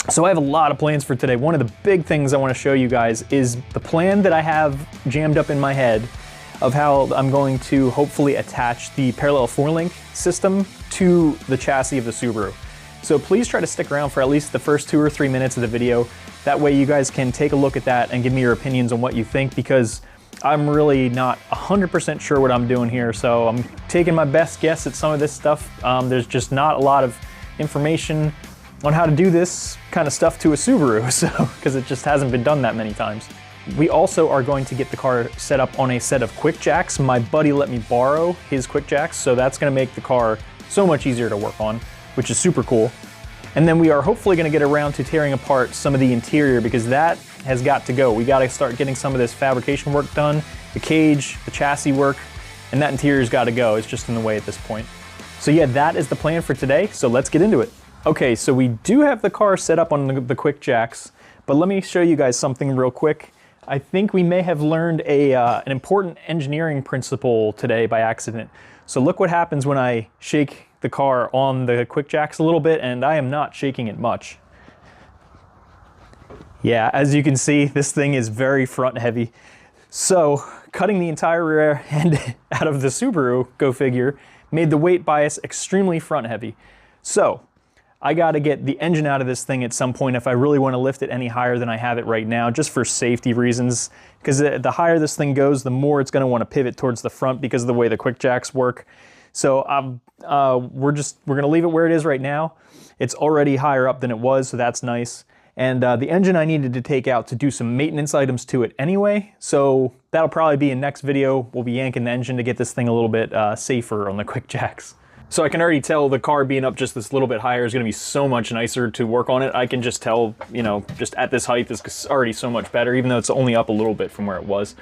So I have a lot of plans for today. One of the big things I want to show you guys is the plan that I have jammed up in my head of how I'm going to hopefully attach the parallel 4-link system to the chassis of the Subaru. So please try to stick around for at least the first 2 or 3 minutes of the video. That way you guys can take a look at that and give me your opinions on what you think, because I'm really not 100% sure what I'm doing here. So I'm taking my best guess at some of this stuff. There's just not a lot of information on how to do this kind of stuff to a Subaru, so because it just hasn't been done that many times. We also are going to get the car set up on a set of QuickJacks. My buddy let me borrow his QuickJacks, so that's going to make the car so much easier to work on, which is super cool. And then we are hopefully going to get around to tearing apart some of the interior, because that has got to go. We got to start getting some of this fabrication work done, the cage, the chassis work, and that interior's got to go. It's just in the way at this point. So yeah, that is the plan for today, so let's get into it. Okay, so we do have the car set up on the QuickJacks, but let me show you guys something real quick. I think we may have learned an important engineering principle today by accident. So look what happens when I shake the car on the QuickJacks a little bit, and I am not shaking it much. Yeah, as you can see, this thing is very front heavy. So cutting the entire rear end out of the Subaru, go figure, made the weight bias extremely front heavy. So I got to get the engine out of this thing at some point if I really want to lift it any higher than I have it right now, just for safety reasons. Because the higher this thing goes, the more it's going to want to pivot towards the front because of the way the QuickJacks work. So we're going to leave it where it is right now. It's already higher up than it was, so that's nice. And the engine I needed to take out to do some maintenance items to it anyway, so that'll probably be in next video. We'll be yanking the engine to get this thing a little bit safer on the QuickJacks. So I can already tell the car being up just this little bit higher is going to be so much nicer to work on it. I can just tell, you know, just at this height, this is already so much better, even though it's only up a little bit from where it was.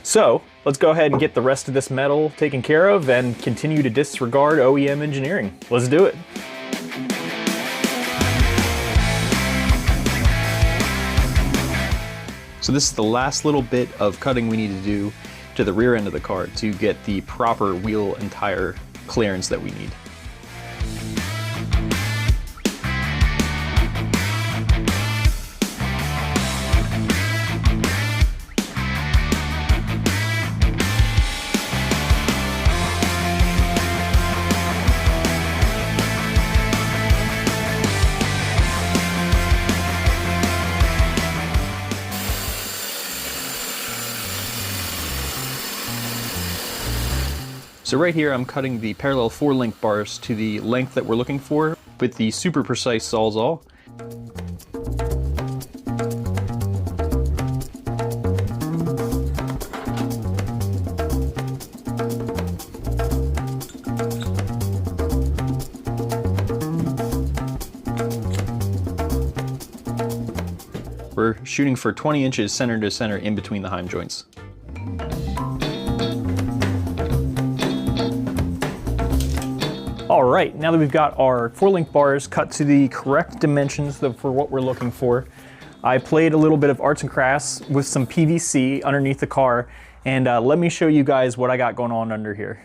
So let's go ahead and get the rest of this metal taken care of and continue to disregard OEM engineering. Let's do it. So this is the last little bit of cutting we need to do to the rear end of the car to get the proper wheel and tire clearance that we need. So right here I'm cutting the parallel 4-link bars to the length that we're looking for with the super precise Sawzall. We're shooting for 20 inches center to center in between the heim joints. All right, now that we've got our 4-link bars cut to the correct dimensions for what we're looking for, I played a little bit of arts and crafts with some PVC underneath the car, and let me show you guys what I got going on under here.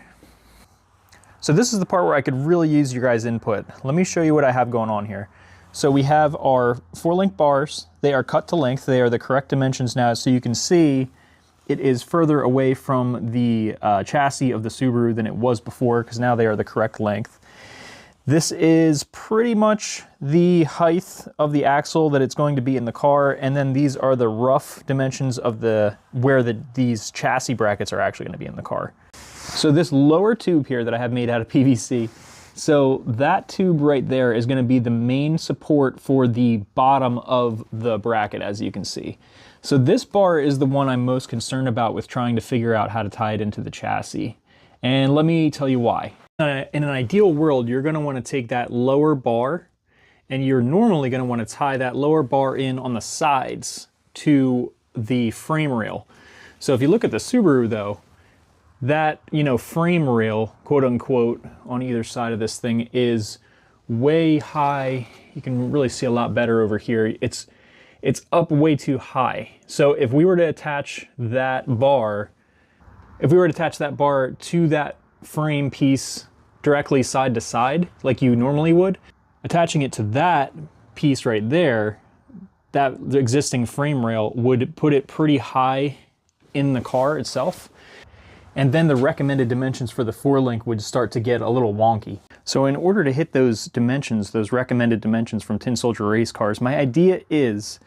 So this is the part where I could really use your guys' input. Let me show you what I have going on here. So we have our 4-link bars. They are cut to length. They are the correct dimensions now, so you can see it is further away from the chassis of the Subaru than it was before, because now they are the correct length. This is pretty much the height of the axle that it's going to be in the car, and then these are the rough dimensions of where these chassis brackets are actually going to be in the car. So this lower tube here that I have made out of PVC, so that tube right there is going to be the main support for the bottom of the bracket, as you can see. So this bar is the one I'm most concerned about with trying to figure out how to tie it into the chassis. And let me tell you why. In an ideal world, you're going to want to take that lower bar, and you're normally going to want to tie that lower bar in on the sides to the frame rail. So if you look at the Subaru though, that, you know, frame rail, quote unquote, on either side of this thing is way high. You can really see a lot better over here. It's up way too high. So if we were to attach that bar, to that frame piece directly side to side, like you normally would, attaching it to that piece right there, that the existing frame rail would put it pretty high in the car itself. And then the recommended dimensions for the forelink would start to get a little wonky. So in order to hit those dimensions, those recommended dimensions from Tin Soldier race cars, my idea is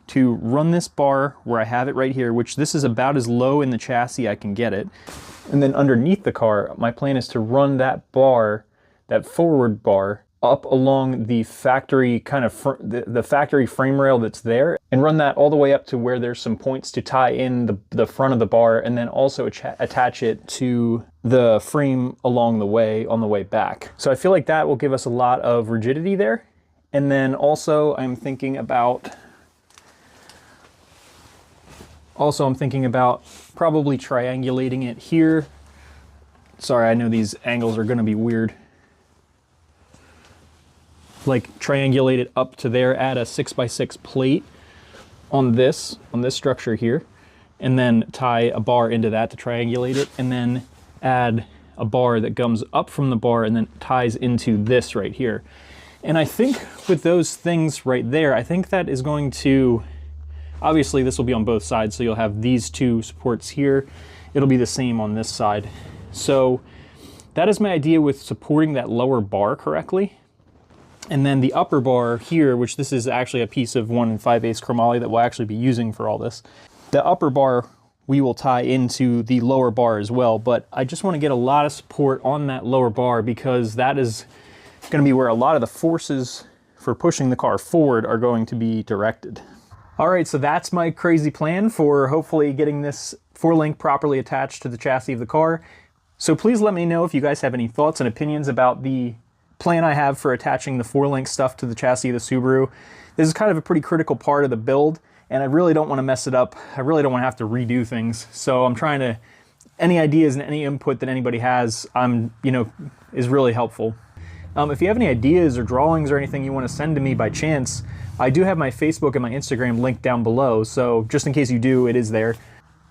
to run this bar where I have it right here, which this is about as low in the chassis I can get it. And then underneath the car, my plan is to run that bar, that forward bar, up along the factory kind of the factory frame rail that's there, and run that all the way up to where there's some points to tie in the front of the bar, and then also attach it to the frame along the way on the way back. So I feel like that will give us a lot of rigidity there. And then also I'm thinking about probably triangulating it here. Sorry, I know these angles are going to be weird. Like triangulate it up to there, add a 6x6 plate on this structure here, and then tie a bar into that to triangulate it, and then add a bar that comes up from the bar and then ties into this right here. And I think with those things right there, I think that is going to, obviously this will be on both sides, so you'll have these two supports here. It'll be the same on this side. So that is my idea with supporting that lower bar correctly. And then the upper bar here, which this is actually a piece of 1 5/8 chromoly that we'll actually be using for all this. The upper bar we will tie into the lower bar as well, but I just want to get a lot of support on that lower bar because that is going to be where a lot of the forces for pushing the car forward are going to be directed. All right, so that's my crazy plan for hopefully getting this forelink properly attached to the chassis of the car. So please let me know if you guys have any thoughts and opinions about the plan I have for attaching the forelink stuff to the chassis of the Subaru. This is kind of a pretty critical part of the build, and I really don't want to mess it up. I really don't want to have to redo things. So I'm trying to, any ideas and any input that anybody has, is really helpful. If you have any ideas or drawings or anything you want to send to me by chance, I do have my Facebook and my Instagram linked down below, so just in case you do, it is there.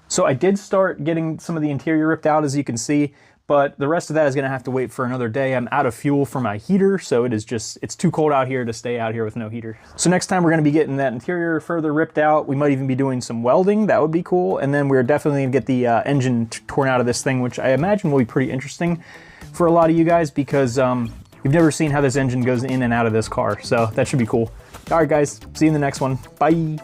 So I did start getting some of the interior ripped out, as you can see, but the rest of that is going to have to wait for another day. I'm out of fuel for my heater, so it's too cold out here to stay out here with no heater. So next time we're going to be getting that interior further ripped out. We might even be doing some welding. That would be cool. And then we're definitely going to get the engine torn out of this thing, which I imagine will be pretty interesting for a lot of you guys because you've never seen how this engine goes in and out of this car. So that should be cool. All right, guys, see you in the next one. Bye.